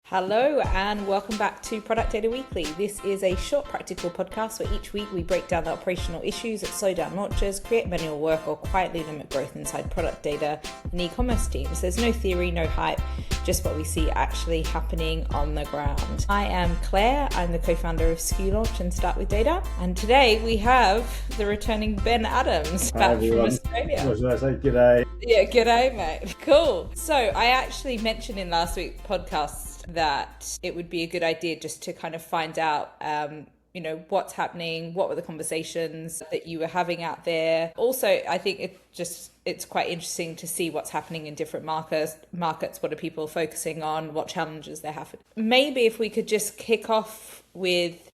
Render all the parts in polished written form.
Hello and welcome back to Product Data Weekly. This is a short practical podcast where each week we break down the operational issues that slow down launches, create manual work, or quietly limit growth inside product data and e-commerce teams. There's no theory, no hype, just what we see actually happening on the ground. I am Claire, I'm the co-founder of SKU Launch and Start With Data, and today we have the returning Ben Adams back from Australia. What should I say? G'day. Yeah, g'day mate. Cool. So I actually mentioned in last week's podcast that it would be a good idea just to kind of find out, what's happening, what were the conversations that you were having out there. Also, I think it's quite interesting to see what's happening in different markets, what are people focusing on, what challenges they have. Maybe if we could just kick off with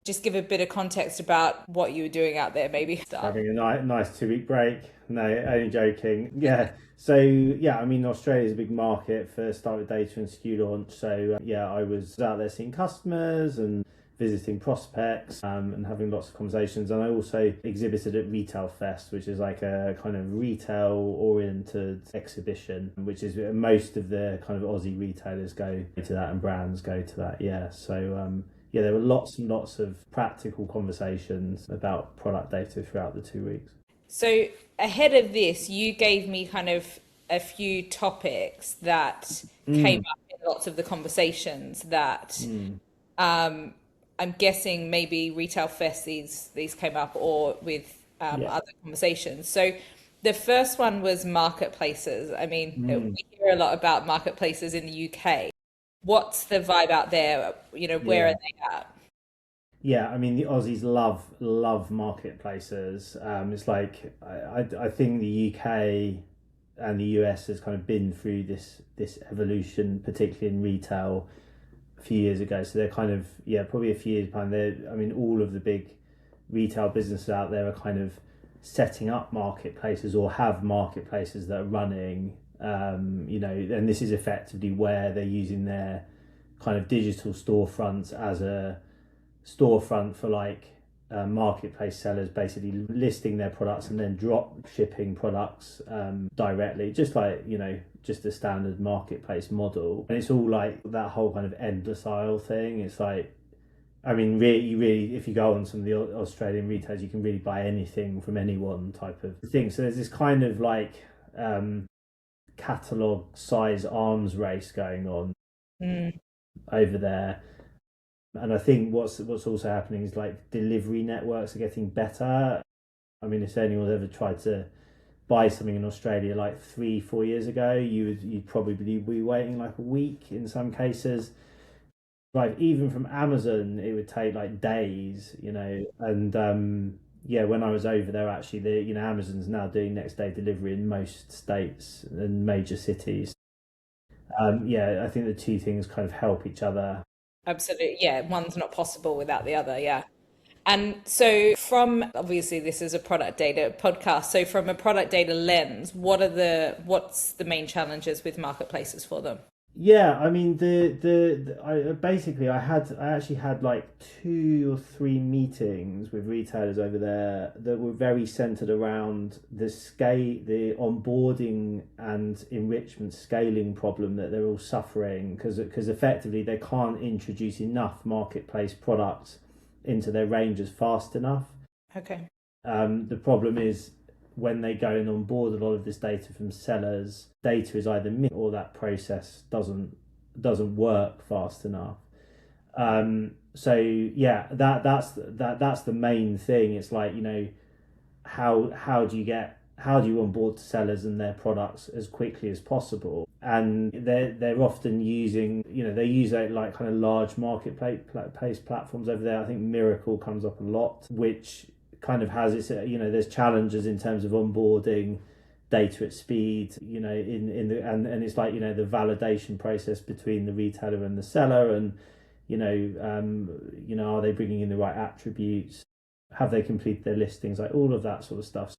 just give a bit of context about what you were doing out there, maybe. Having a nice 2-week break. No, only joking. Yeah. So, Australia's a big market for Start With Data and SKU Launch. So, I was out there seeing customers and visiting prospects and having lots of conversations. And I also exhibited at Retail Fest, which is like a kind of retail-oriented exhibition, which is most of the kind of Aussie retailers go to that and brands go to that. Yeah. So, there were lots and lots of practical conversations about product data throughout the 2 weeks. So ahead of this, you gave me kind of a few topics that came up in lots of the conversations that I'm guessing maybe Retail Fest, these came up or with other conversations. So the first one was marketplaces. I mean, we hear a lot about marketplaces in the UK. What's the vibe out there? Where are they at? Yeah, I mean, the Aussies love marketplaces. It's like I think the UK and the US has kind of been through this evolution, particularly in retail, a few years ago. So they're kind of probably a few years behind. All of the big retail businesses out there are kind of setting up marketplaces or have marketplaces that are running. And this is effectively where they're using their kind of digital storefronts as a storefront for marketplace sellers, basically listing their products and then drop shipping products directly, just a standard marketplace model. And it's all like that whole kind of endless aisle thing. It's like, I mean, really, if you go on some of the Australian retailers, you can really buy anything from anyone type of thing. So there's this kind of catalogue size arms race going on over there. And I think what's also happening is delivery networks are getting better. I mean, if anyone's ever tried to buy something in Australia 3-4 years ago, you'd probably be waiting a week in some cases. Even from Amazon, it would take days, And when I was over there, actually, Amazon's now doing next day delivery in most states and major cities. I think the two things kind of help each other. Absolutely. Yeah. One's not possible without the other. Yeah. And so obviously this is a product data podcast. So from a product data lens, what's the main challenges with marketplaces for them? Yeah, I mean I actually had 2 or 3 meetings with retailers over there that were very centered around the onboarding and enrichment scaling problem that they're all suffering because effectively they can't introduce enough marketplace products into their ranges fast enough. Okay. The problem is when they go and onboard a lot of this data from sellers, data is either missed or that process doesn't work fast enough. That's the main thing. It's how do you onboard sellers and their products as quickly as possible? And they're often using they use kind of large marketplace platforms over there. I think Miracle comes up a lot, which kind of has its there's challenges in terms of onboarding data at speed, and it's the validation process between the retailer and the seller, and are they bringing in the right attributes, have they completed their listings, all of that sort of stuff.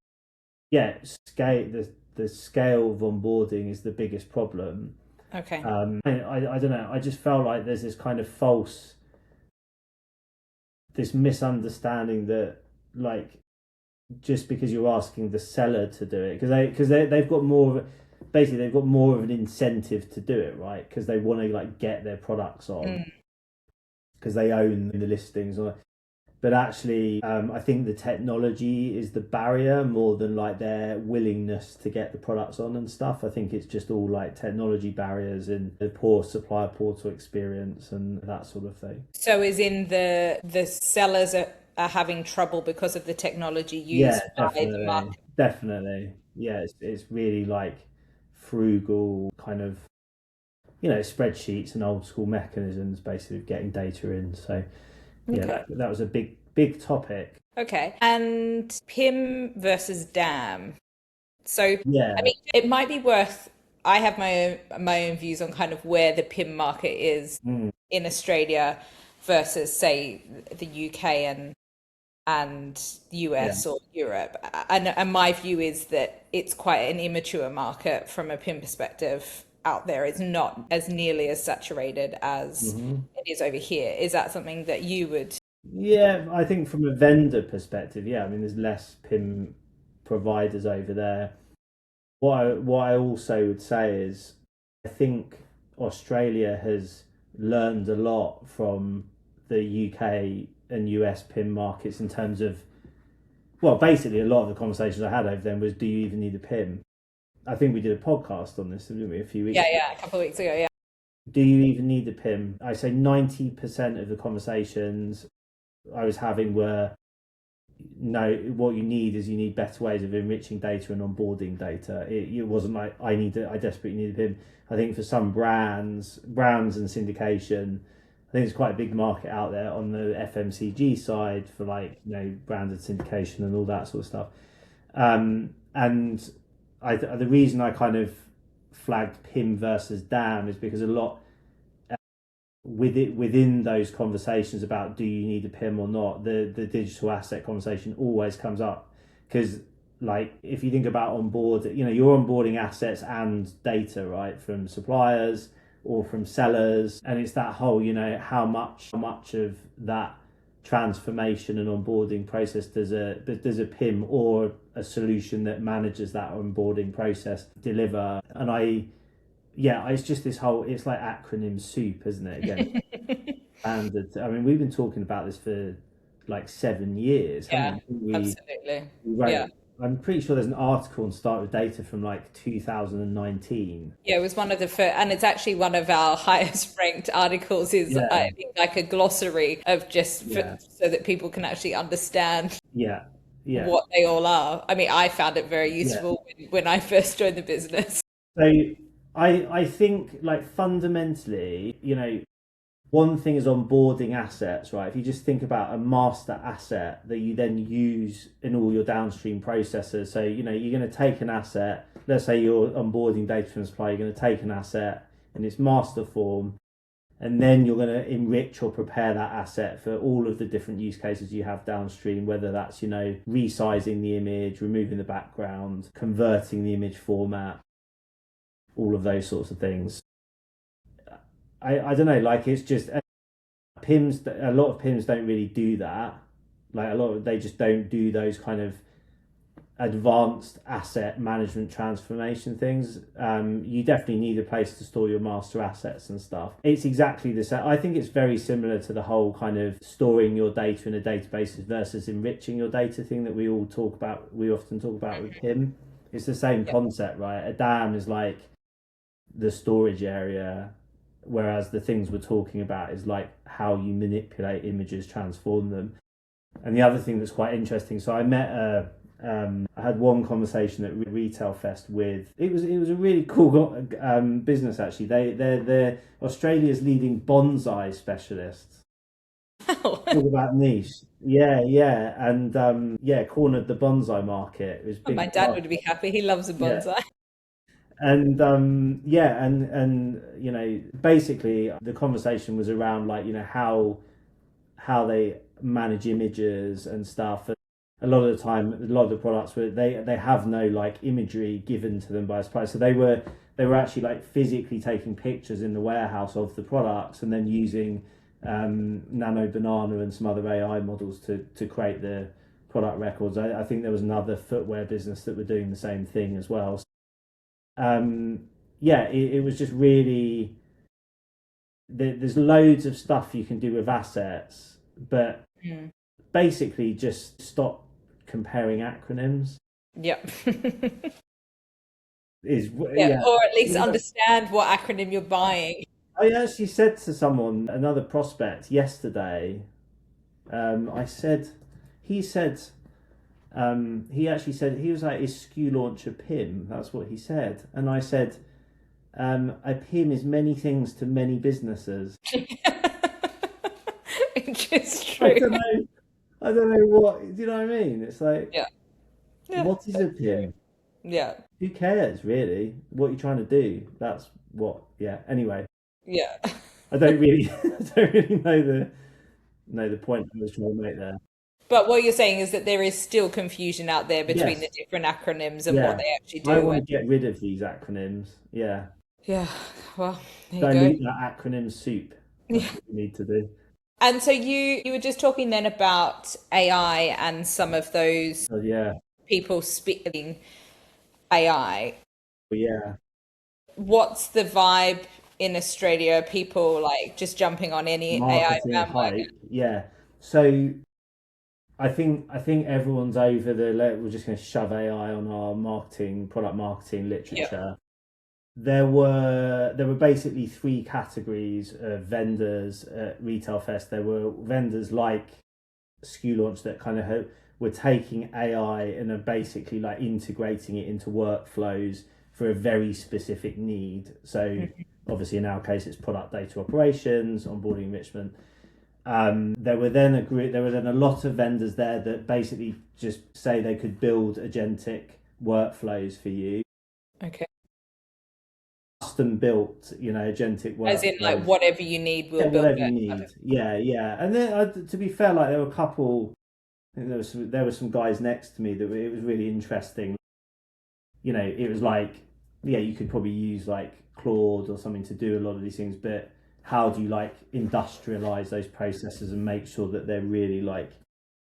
The scale of onboarding is the biggest problem. Okay. I don't know, I just felt like there's this kind of this misunderstanding that just because you're asking the seller to do it, because they've got more of basically they've got more of an incentive to do it, right? Because they want to like get their products on because they own the listings. But actually, I think the technology is the barrier more than like their willingness to get the products on and stuff. I think it's just all like technology barriers and the poor supplier portal experience and that sort of thing. So is in the sellers are having trouble because of the technology used Yeah, by the definitely, market. definitely. Yeah, it's really like frugal kind of, spreadsheets and old school mechanisms basically of getting data in. So yeah, Okay. that was a big topic. Okay. And PIM versus DAM. So, I Yeah. mean, it might be worth. I have my own views on kind of where the PIM market is Mm, in Australia versus, say, the UK and yeah. US or Europe. And my view is that it's quite an immature market from a PIM perspective out there. It's not as nearly as saturated as hmm it is over here. Is that something that you would? Yeah, I think from a vendor perspective, yeah, I mean, there's less PIM providers over there. What I also would say is, I think Australia has learned a lot from the UK and US PIM markets in terms of, well, basically a lot of the conversations I had over them was, do you even need a PIM? I think we did a podcast on this, didn't we, a few weeks Yeah, ago? yeah, a couple of weeks ago, yeah. Do you even need a PIM? I say 90% of the conversations I was having were, no, what you need is you need better ways of enriching data and onboarding data. It wasn't like I desperately need a PIM. I think for some brands and syndication, I think it's quite a big market out there on the FMCG side for like, branded syndication and all that sort of stuff. And the reason I kind of flagged PIM versus DAM is because a lot within those conversations about do you need a PIM or not, the digital asset conversation always comes up because like if you think about onboard, you're onboarding assets and data, right, from suppliers or from sellers, and it's that whole, how much of that transformation and onboarding process does a PIM or a solution that manages that onboarding process deliver. And it's just this whole, it's like acronym soup, isn't it? Again, standard. I mean, we've been talking about this for like 7 years, Yeah, haven't we? absolutely. We Yeah. wrote, I'm pretty sure there's an article on Start with Data from like 2019. Yeah, it was one of the first, and it's actually one of our highest ranked articles. Is Yeah, I think like a glossary of yeah, so that people can actually understand yeah, yeah, what they all are. I mean, I found it very yeah. useful when I first joined the business. So I think like fundamentally, one thing is onboarding assets, right? If you just think about a master asset that you then use in all your downstream processes. So, you're going to take an asset, let's say you're onboarding data from a supplier, you're going to take an asset in its master form, and then you're going to enrich or prepare that asset for all of the different use cases you have downstream, whether that's, resizing the image, removing the background, converting the image format, all of those sorts of things. I don't know, like it's just PIMs. A lot of PIMs don't really do that. Like they just don't do those kind of advanced asset management transformation things. You definitely need a place to store your master assets and stuff. It's exactly the same. I think it's very similar to the whole kind of storing your data in a database versus enriching your data thing that we often talk about with PIM. It's the same concept, right? A dam is like the storage area, whereas the things we're talking about is like how you manipulate images, transform them. And the other thing that's quite interesting, so I had one conversation at Retail Fest with, it was a really cool business actually. They're Australia's leading bonsai specialists. Talk about niche. Yeah, and cornered the bonsai market. It was Oh, big. my dad would be happy. He loves a Yeah, bonsai. and basically the conversation was around like how they manage images and stuff. And a lot of the time, a lot of the products they have no like imagery given to them by a supplier, so they were actually like physically taking pictures in the warehouse of the products and then using Nano Banana and some other AI models to create the product records. I think there was another footwear business that were doing the same thing as well. yeah, it was just really there's loads of stuff you can do with assets, but Mm. basically just stop comparing acronyms. Yep. Is Yeah, yeah. or at least understand what acronym you're buying. I actually said to someone, another prospect yesterday. I said, he said, he actually said he was like, "Is SKU launch a PIM?" That's what he said, and I said, "A PIM is many things to many businesses." Which is I true. don't know. I don't know what. Do you know what I mean? It's like, Yeah. Yeah. what is a PIM? Yeah. Who cares really? What you're trying to do? That's what. Yeah. Anyway, Yeah. I don't really, I don't really know the point I was trying to make there. But what you're saying is that there is still confusion out there between the Yes. different acronyms and what Yeah. they actually I do. want And to get rid of these acronyms. Yeah. yeah, well, there you Don't go. eat that acronym soup. That's Yeah. what we need to do. And so you were just talking then about AI and some of those So yeah. people speaking AI. But yeah. What's the vibe in Australia? Are people like just jumping on any AI Marketing bandwagon? hype. Yeah. So I think everyone's over the we're just going to shove AI on our marketing, product marketing Yeah. literature. There were basically three categories of vendors at Retail Fest. There were vendors like SKU Launch that kind of were taking AI and are basically like integrating it into workflows for a very specific need. So obviously in our case it's product data operations, onboarding enrichment. There were then a lot of vendors there that basically just say they could build agentic workflows for you, Okay. custom built, agentic As in like workflows. whatever you need, we'll Yeah, build whatever you it. Kind need. of. Yeah, yeah. And then, to be fair, like there were a couple. I think there were some guys next to me that it was really interesting. It was like, yeah, you could probably use like Claude or something to do a lot of these things, but how do you like industrialize those processes and make sure that they're really like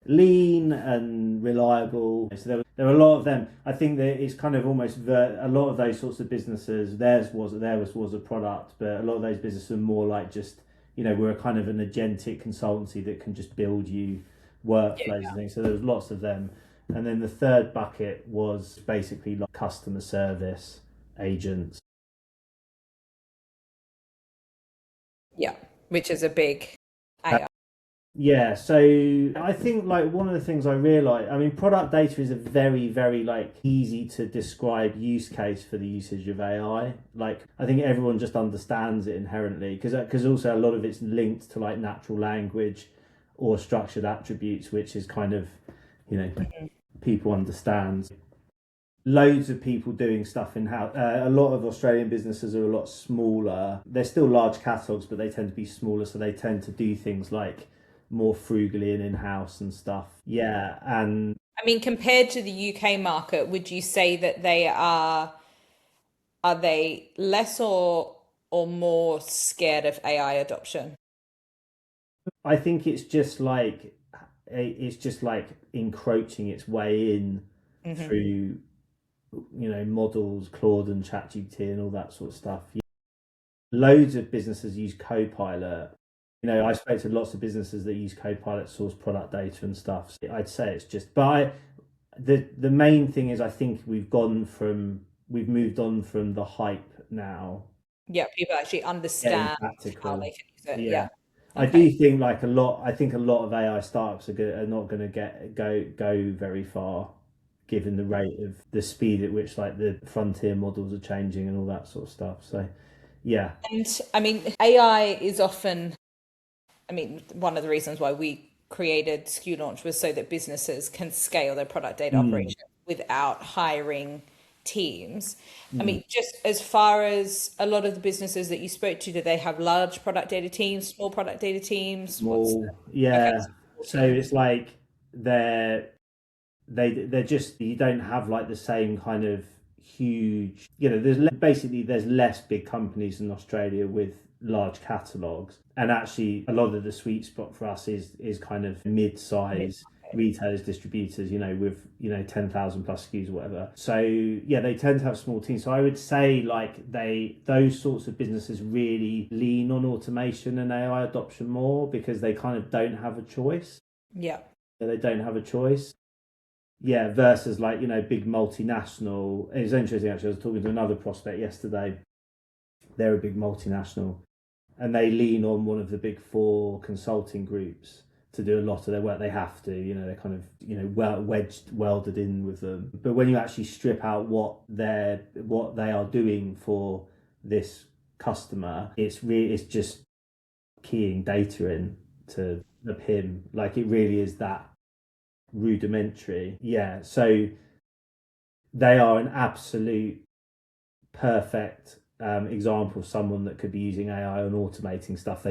lean and reliable? So there were a lot of them. I think that it's kind of almost a lot of those sorts of businesses. Theirs was a product, but a lot of those businesses are more like just we're a kind of an agentic consultancy that can just build you workflows and things. So there was lots of them. And then the third bucket was basically like customer service agents. Yeah, which is a big Uh, AI. Yeah, so I think like one of the things I realize, I mean, product data is a very, very like easy to describe use case for the usage of AI. Like, I think everyone just understands it inherently because also a lot of it's linked to like natural language or structured attributes, which is kind of, you know, people understand. Loads of people doing stuff in house. A lot of Australian businesses are a lot smaller. They're still large catalogues, but they tend to be smaller, so they tend to do things like more frugally and in house and stuff. Yeah, and I mean, compared to the UK market, would you say that are they less or more scared of AI adoption? I think it's just like encroaching its way in Hmm. through models, Claude and ChatGPT and all that sort of stuff. Loads of businesses use Copilot. I spoke to lots of businesses that use Copilot to source product data and stuff. So I'd say it's just, but the main thing is I think we've moved on from the hype now, Yeah, people actually getting understand how they practical. can use it. Yeah, Yeah. I do Okay. think like a lot. I think a lot of AI startups are not going to go very far, given the rate of the speed at which like the frontier models are changing and all that sort of stuff. So yeah. And I mean, AI is often, I mean, one of the reasons why we created SKU Launch was so that businesses can scale their product data Mm, operation without hiring teams. I mm. mean, just as far as a lot of the businesses that you spoke to, do they have large product data teams, small product data teams? What's Small, the, okay, yeah. small So teams. it's like they're they're just you don't have like the same kind of huge. Basically there's less big companies in Australia with large catalogs, and actually a lot of the sweet spot for us is kind of Mid mid-size. retailers, distributors, with 10,000 plus SKUs or whatever. So yeah, they tend to have small teams. So I would say like those sorts of businesses really lean on automation and AI adoption more because they kind of don't have a choice. Yeah. They don't have a choice. Yeah, versus like, big multinational. It was interesting actually. I was talking to another prospect yesterday. They're a big multinational and they lean on one of the big four consulting groups to do a lot of their work. They have to, they're kind of, welded in with them. But when you actually strip out what they are doing for this customer, it's just keying data in to the PIM. Like it really is that rudimentary. Yeah. So they are an absolute perfect example of someone that could be using AI and automating stuff.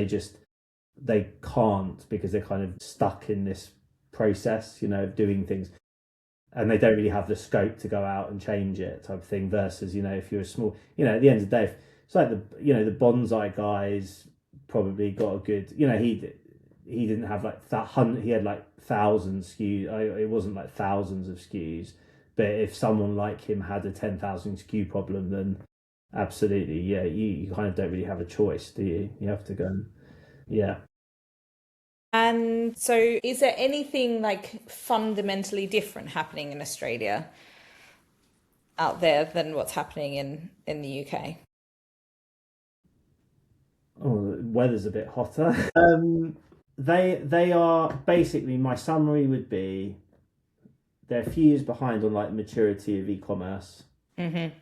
They can't because they're kind of stuck in this process, of doing things, and they don't really have the scope to go out and change it, type of thing. Versus, if you're a small, at the end of the day, it's like the bonsai guys probably got a good, he didn't have like that he had like thousands SKUs. It wasn't like thousands of SKUs, but if someone like him had a 10,000 SKU problem, then absolutely, yeah, you kind of don't really have a choice, do you? You have to go and, yeah. And so is there anything like fundamentally different happening in Australia out there than what's happening in the UK? Oh, the weather's a bit hotter. They are basically, my summary would be they're a few years behind on like the maturity of e-commerce. Mm-hmm.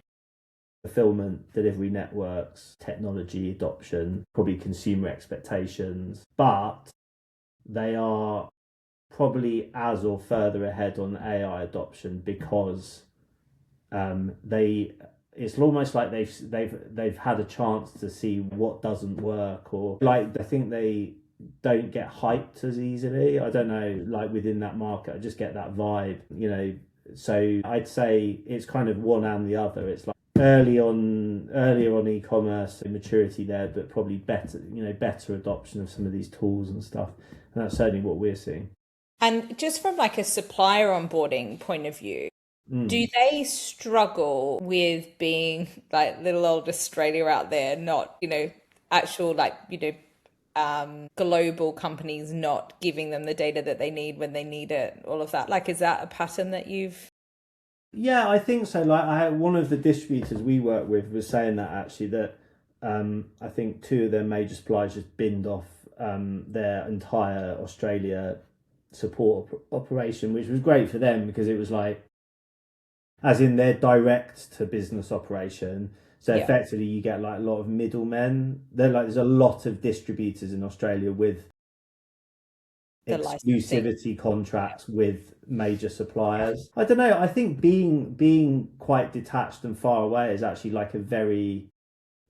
Fulfillment, delivery networks, technology adoption, probably consumer expectations, but they are probably as or further ahead on AI adoption because it's almost like they've had a chance to see what doesn't work, or like I think they don't get hyped as easily. I don't know, like within that market, I just get that vibe, So I'd say it's kind of one and the other. It's like earlier on e-commerce maturity there, but probably better adoption of some of these tools and stuff. And that's certainly what we're seeing. And just from like a supplier onboarding point of view, do they struggle with being like little old Australia out there, not, actual like, global companies not giving them the data that they need when they need it, all of that? Like, is that a pattern that you've... Yeah, I think so. Like one of the distributors we work with was saying that actually that I think two of their major suppliers just binned off their entire Australia support operation, which was great for them because it was like, as in their direct to business operation. So effectively you get like a lot of middlemen. There's a lot of distributors in Australia with exclusivity contracts with major suppliers. I don't know. I think being quite detached and far away is actually like a very.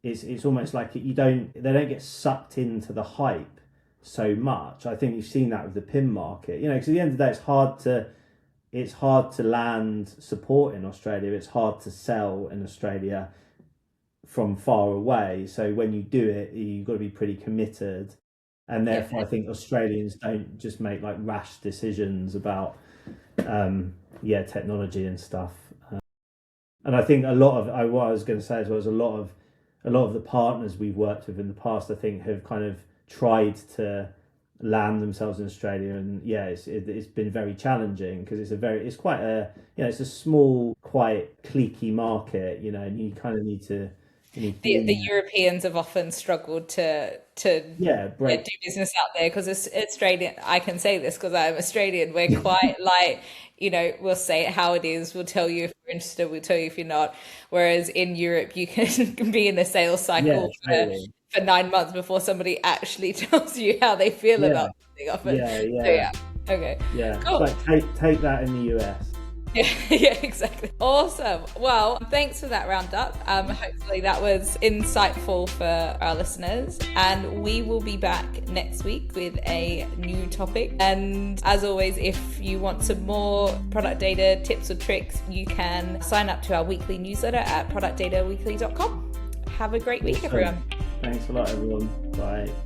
It's almost like they don't get sucked into the hype so much. I think you've seen that with the PIM market. Because at the end of the day, it's hard to land support in Australia. It's hard to sell in Australia from far away. So when you do it, you've got to be pretty committed. And therefore, I think Australians don't just make like rash decisions about, technology and stuff. And I think what I was going to say as well is a lot of the partners we've worked with in the past, I think, have kind of tried to land themselves in Australia, and it's been very challenging because it's quite a it's a small, quite cliquey market, and you kind of need to. The Europeans have often struggled to do business out there because it's Australian. I can say this because I'm Australian. We're quite like, we'll say it how it is. We'll tell you if you're interested. We'll tell you if you're not. Whereas in Europe, you can be in a sales cycle for 9 months before somebody actually tells you how they feel about something often. Okay. Yeah. Cool. Like take that in the US. Yeah, exactly. Awesome. Well, thanks for that roundup. Hopefully that was insightful for our listeners. And we will be back next week with a new topic. And as always, if you want some more product data tips or tricks, you can sign up to our weekly newsletter at productdataweekly.com. Have a great week, everyone. Thanks a lot, everyone. Bye.